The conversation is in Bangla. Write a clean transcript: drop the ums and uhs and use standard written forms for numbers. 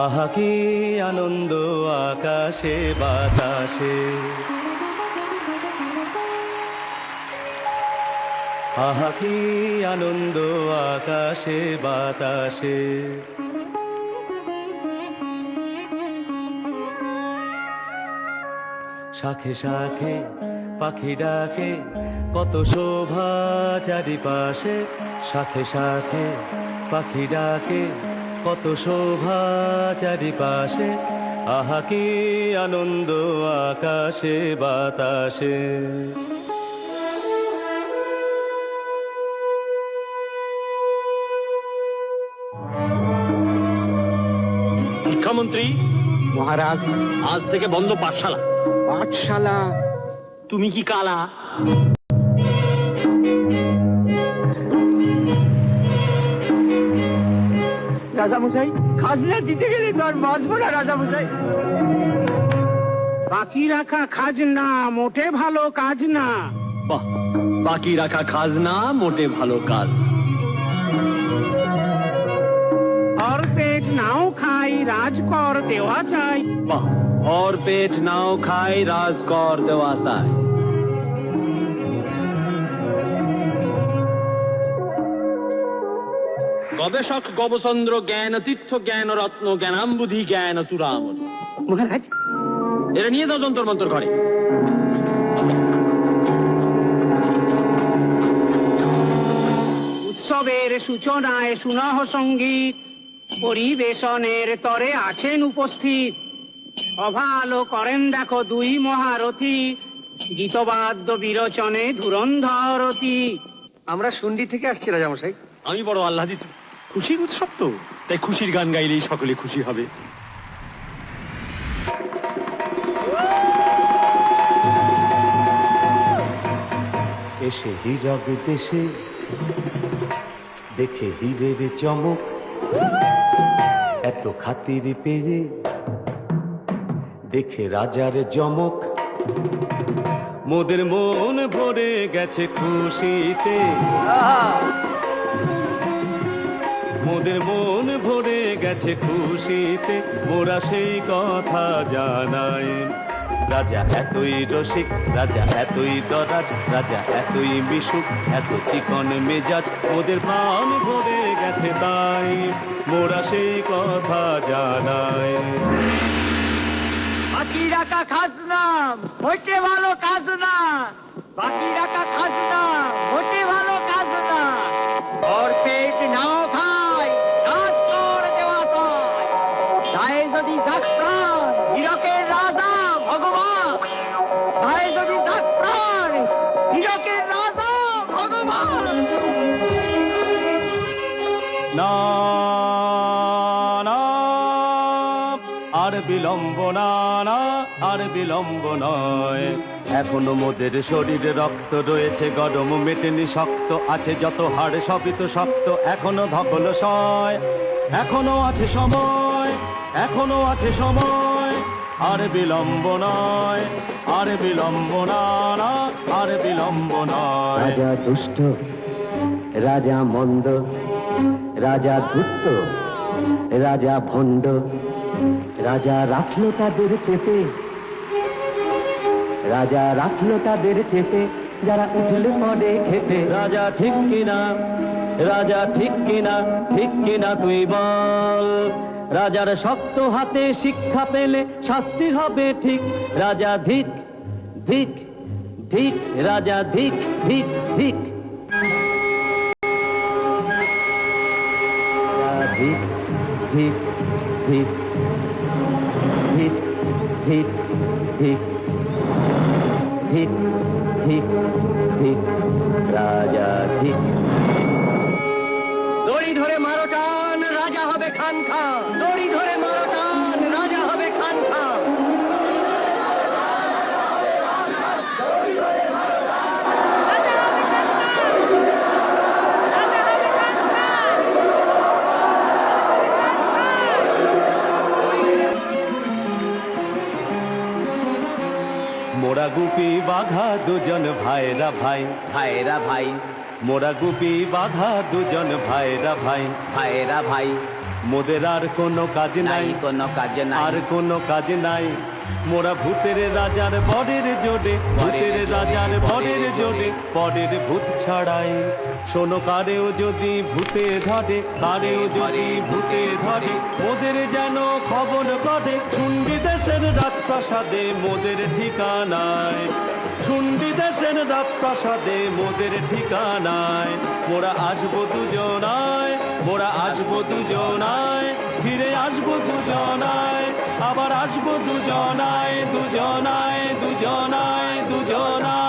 আহা কি আনন্দ আকাশে বাতাসে, আহা কি আনন্দ আকাশে বাতাসে। শাখে শাখে পাখি ডাকে, কত শোভা চারিপাশে। শাখে শাখে পাখি ডাকে, কত শোভা চারিপাশে। আহা কি আনন্দ আকাশে বাতাসে। শিক্ষামন্ত্রী মহারাজ, আজ থেকে বন্ধ পাঠশালা। পাঠশালা? তুমি কি কালা? রাজামশাই, খাজনা দিতে গেলে তো আর বাঁচবো না রাজামশাই। বাকি রাখা খাজনা মোটে ভালো কাজ না। বাহ, বাকি রাখা খাজনা মোটে ভালো কাজ। আর পেট নাও খাই, রাজকর দেওয়া চাই। বাহ, और पेट नाও খাই, রাজকর দেওয়া চাই। গবেষক গবচন্দ্র জ্ঞান তীর্থ জ্ঞান রত্ন জ্ঞানাম্বুধি জ্ঞান চূড়ামণি। মহারাজ, এরা নিয়ে যাও যন্তর মন্তর ঘরে। উৎসবের সূচনায় সুনহ সঙ্গীত পরিবেশনের তরে আছেন উপস্থিত। অভালো করেন দেখো দুই মহারথী, গীতবাদ্য বিরচনে ধুরন্ধরতি। আমরা সুন্ডি থেকে আসছি রাজামশাই। আমি বড় আহ্লাদিত। খুশির উৎসব তো, তাই খুশির গান গাইলেই সকলে খুশি হবে। এসে হীরক দেশে দেখে হীরের চমক, এত খাতির পেয়ে দেখে রাজার জমক। মোদের মন ভরে গেছে খুশিতে, মোদের মন ভরে গেছে খুশিতে। মোরা সেই কথা জানাই। রাজা এতই রসিক, রাজা এতই দরাজ, রাজা এতই মিশুক, এত চিকন মেজাজ। ওদের প্রাণ ভরে গেছে তাই মোরা সেই কথা জানাই। বাকি রাখা খাজনা মোটে ভালো কাজ না। বাকি রাখা খাজনা মোটে ভালো কাজ না। ওর পেট নাও খাই, রাজকর দেওয়া চাই। চায় যদি যাক প্রাণ, হীরকের রাজা ভগবান। চায় যদি যাক প্রাণ, হীরকের রাজা ভগবান। না না, আর বিলম্ব না, না আর বিলম্ব নয়। এখনো মোদের শরীরে রক্ত রয়েছে গরম, মেটেনি শক্ত আছে যত হাড়, সবই তো শক্ত এখনো ধকল সয়। এখনো আছে সময়, এখনো আছে সময়। আর বিলম্ব নয়, আর বিলম্ব না, না আর বিলম্ব নয়। রাজা দুষ্ট, রাজা মন্দ, রাজা ধূর্ত, রাজা ভণ্ড। রাজা রাখলো তাদের চেপে, রাজা রাখলো তাদের চেপে। যারা উঠলে পড়ে খেতে। রাজা ঠিক কিনা, রাজা ঠিক কিনা, ঠিক কিনা তুই বল। রাজার শক্ত হাতে শিক্ষা পেলে শাস্তি হবে ঠিক। রাজা ধিক ধিক ধিক, রাজা ধিক ধিক ধিক। ধিক ধিক ধিক ধিক ধিক ধিক ধিক ধিক ধিক, রাজা ধিক। দড়ি ধরে মারো টান, রাজা হবে খান খান। দড়ি ধরে মারো টান, রাজা হবে খান খান। মোরা গুপি বাঘা দুজন ভাইরা ভাই, ভাইরা ভাই, মোরা গুপি বাঘা দুজন ভাইরা ভাই, ভাইরা ভাই। মোদের আর কোনো কাজ নাই, কোনো কাজ নাই, আর কোনো কাজ নাই। মোরা ভূতের রাজার বরের জোরে, ভূতের রাজার বরের জোরে, পরের ভূত ছাড়াই। শোনো কারেও যদি ভূতে ধরে, কারেও যদি ভূতে ধরে, মোদের যেন খবর করে। শুন্ডি দেশের রাজপ্রাসাদে মোদের ঠিকানায়, শুন্ডি দেশের রাজপ্রাসাদে মোদের ঠিকানায়। মোরা আসবো দুজনায়, মোরা আসবো দুজনায়, ফিরে আসবো দুজনায়, আবার আসবো দুজনায়, দুজনায়, দুজনায়, দুজনায়।